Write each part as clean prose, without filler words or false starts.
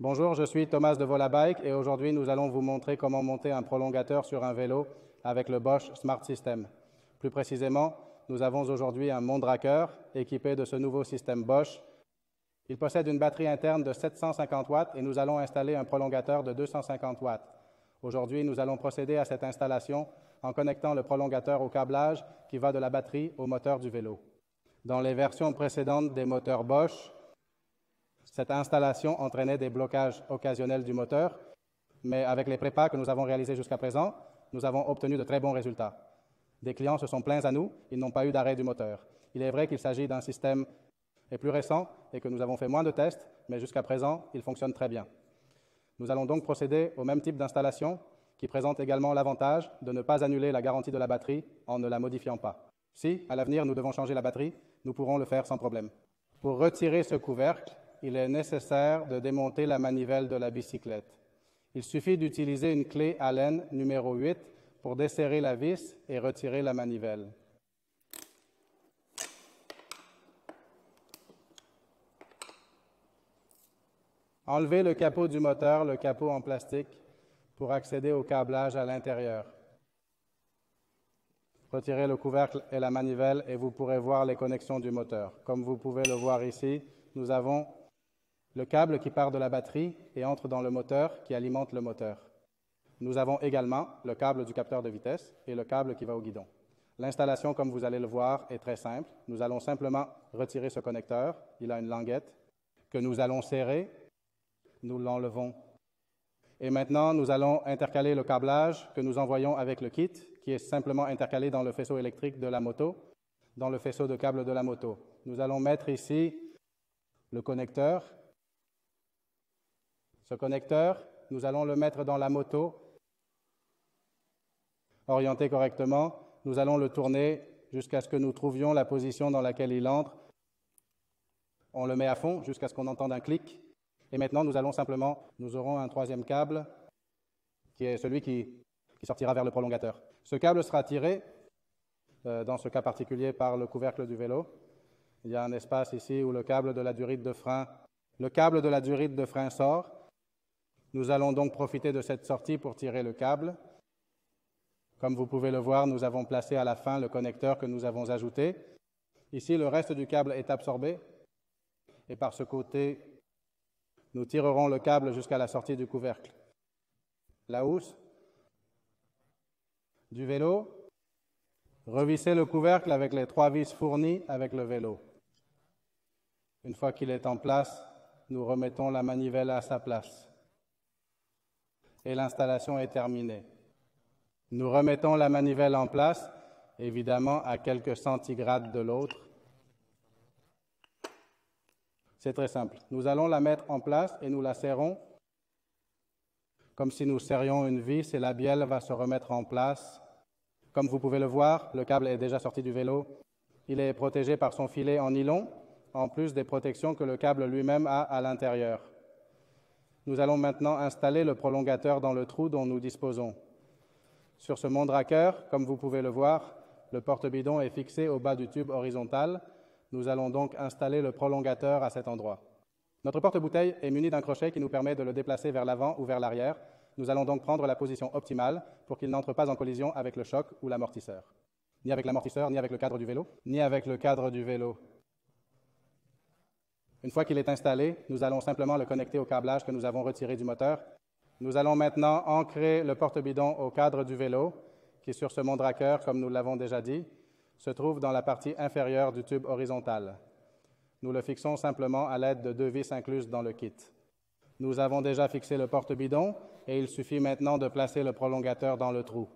Bonjour, je suis Thomas de Volabike et aujourd'hui nous allons vous montrer comment monter un prolongateur sur un vélo avec le Bosch Smart System. Plus précisément, nous avons aujourd'hui un Mondraker équipé de ce nouveau système Bosch. Il possède une batterie interne de 750 watts et nous allons installer un prolongateur de 250 watts. Aujourd'hui, nous allons procéder à cette installation en connectant le prolongateur au câblage qui va de la batterie au moteur du vélo. Dans les versions précédentes des moteurs Bosch, cette installation entraînait des blocages occasionnels du moteur, mais avec les prépas que nous avons réalisés jusqu'à présent, nous avons obtenu de très bons résultats. Des clients se sont plaints à nous, ils n'ont pas eu d'arrêt du moteur. Il est vrai qu'il s'agit d'un système plus récent et que nous avons fait moins de tests, mais jusqu'à présent, il fonctionne très bien. Nous allons donc procéder au même type d'installation qui présente également l'avantage de ne pas annuler la garantie de la batterie en ne la modifiant pas. Si, à l'avenir, nous devons changer la batterie, nous pourrons le faire sans problème. Pour retirer ce couvercle, il est nécessaire de démonter la manivelle de la bicyclette. Il suffit d'utiliser une clé Allen numéro 8 pour desserrer la vis et retirer la manivelle. Enlevez le capot du moteur, le capot en plastique, pour accéder au câblage à l'intérieur. Retirez le couvercle et la manivelle et vous pourrez voir les connexions du moteur. Comme vous pouvez le voir ici, nous avons le câble qui part de la batterie et entre dans le moteur qui alimente le moteur. Nous avons également le câble du capteur de vitesse et le câble qui va au guidon. L'installation, comme vous allez le voir, est très simple. Nous allons simplement retirer ce connecteur. Il a une languette que nous allons serrer. Nous l'enlevons. Et maintenant, nous allons intercaler le câblage que nous envoyons avec le kit, qui est simplement intercalé dans le faisceau électrique de la moto, dans le faisceau de câble de la moto. Nous allons mettre ici le connecteur. Ce connecteur, nous allons le mettre dans la moto, orienté correctement. Nous allons le tourner jusqu'à ce que nous trouvions la position dans laquelle il entre. On le met à fond jusqu'à ce qu'on entende un clic. Et maintenant, nous aurons un troisième câble qui est celui qui sortira vers le prolongateur. Ce câble sera tiré, dans ce cas particulier, par le couvercle du vélo. Il y a un espace ici où le câble de la durite de frein sort. Nous allons donc profiter de cette sortie pour tirer le câble. Comme vous pouvez le voir, nous avons placé à la fin le connecteur que nous avons ajouté. Ici, le reste du câble est absorbé. Et par ce côté, nous tirerons le câble jusqu'à la sortie du couvercle. La housse du vélo. Revissez le couvercle avec les 3 vis fournies avec le vélo. Une fois qu'il est en place, nous remettons la manivelle à sa place. Et l'installation est terminée. Nous remettons la manivelle en place, évidemment à quelques centigrades de l'autre. C'est très simple. Nous allons la mettre en place et nous la serrons comme si nous serrions une vis et la bielle va se remettre en place. Comme vous pouvez le voir, le câble est déjà sorti du vélo. Il est protégé par son filet en nylon, en plus des protections que le câble lui-même a à l'intérieur. Nous allons maintenant installer le prolongateur dans le trou dont nous disposons. Sur ce Mondraker, comme vous pouvez le voir, le porte-bidon est fixé au bas du tube horizontal. Nous allons donc installer le prolongateur à cet endroit. Notre porte-bouteille est muni d'un crochet qui nous permet de le déplacer vers l'avant ou vers l'arrière. Nous allons donc prendre la position optimale pour qu'il n'entre pas en collision avec le choc ou l'amortisseur. Ni avec l'amortisseur, ni avec le cadre du vélo, ni avec le cadre du vélo. Une fois qu'il est installé, nous allons simplement le connecter au câblage que nous avons retiré du moteur. Nous allons maintenant ancrer le porte-bidon au cadre du vélo, qui sur ce Mondraker, comme nous l'avons déjà dit, se trouve dans la partie inférieure du tube horizontal. Nous le fixons simplement à l'aide de 2 vis incluses dans le kit. Nous avons déjà fixé le porte-bidon et il suffit maintenant de placer le prolongateur dans le trou.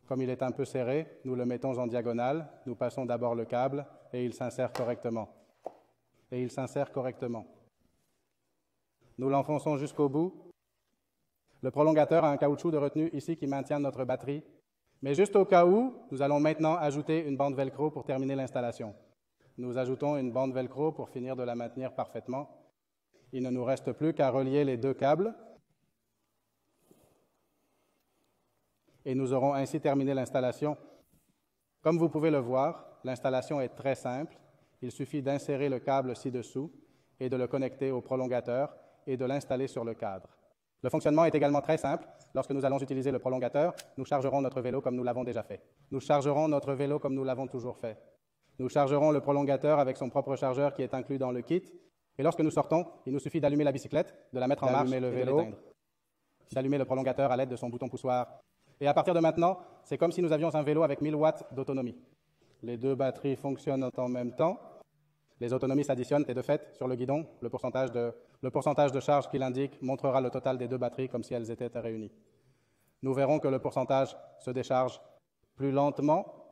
Comme il est un peu serré, nous le mettons en diagonale. Nous passons d'abord le câble et il s'insère correctement. Nous l'enfonçons jusqu'au bout. Le prolongateur a un caoutchouc de retenue ici qui maintient notre batterie. Mais juste au cas où, nous allons maintenant ajouter une bande velcro pour terminer l'installation. Nous ajoutons une bande velcro pour finir de la maintenir parfaitement. Il ne nous reste plus qu'à relier les 2 câbles. Et nous aurons ainsi terminé l'installation. Comme vous pouvez le voir, l'installation est très simple. Il suffit d'insérer le câble ci-dessous et de le connecter au prolongateur et de l'installer sur le cadre. Le fonctionnement est également très simple. Lorsque nous allons utiliser le prolongateur, nous chargerons notre vélo comme nous l'avons déjà fait. Nous chargerons notre vélo comme nous l'avons toujours fait. Nous chargerons le prolongateur avec son propre chargeur qui est inclus dans le kit. Et lorsque nous sortons, il nous suffit d'allumer la bicyclette, de la mettre en marche, le vélo, d'allumer le prolongateur à l'aide de son bouton poussoir. Et à partir de maintenant, c'est comme si nous avions un vélo avec 1000 watts d'autonomie. Les deux batteries fonctionnent en même temps. Les autonomies s'additionnent et de fait, sur le guidon, le pourcentage de charge qu'il indique montrera le total des deux batteries comme si elles étaient réunies. Nous verrons que le pourcentage se décharge plus lentement.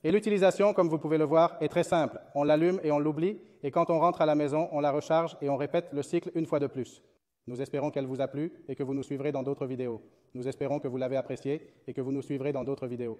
Et l'utilisation, comme vous pouvez le voir, est très simple. On l'allume et on l'oublie, et quand on rentre à la maison, on la recharge et on répète le cycle une fois de plus. Nous espérons qu'elle vous a plu et que vous nous suivrez dans d'autres vidéos. Nous espérons que vous l'avez apprécié et que vous nous suivrez dans d'autres vidéos.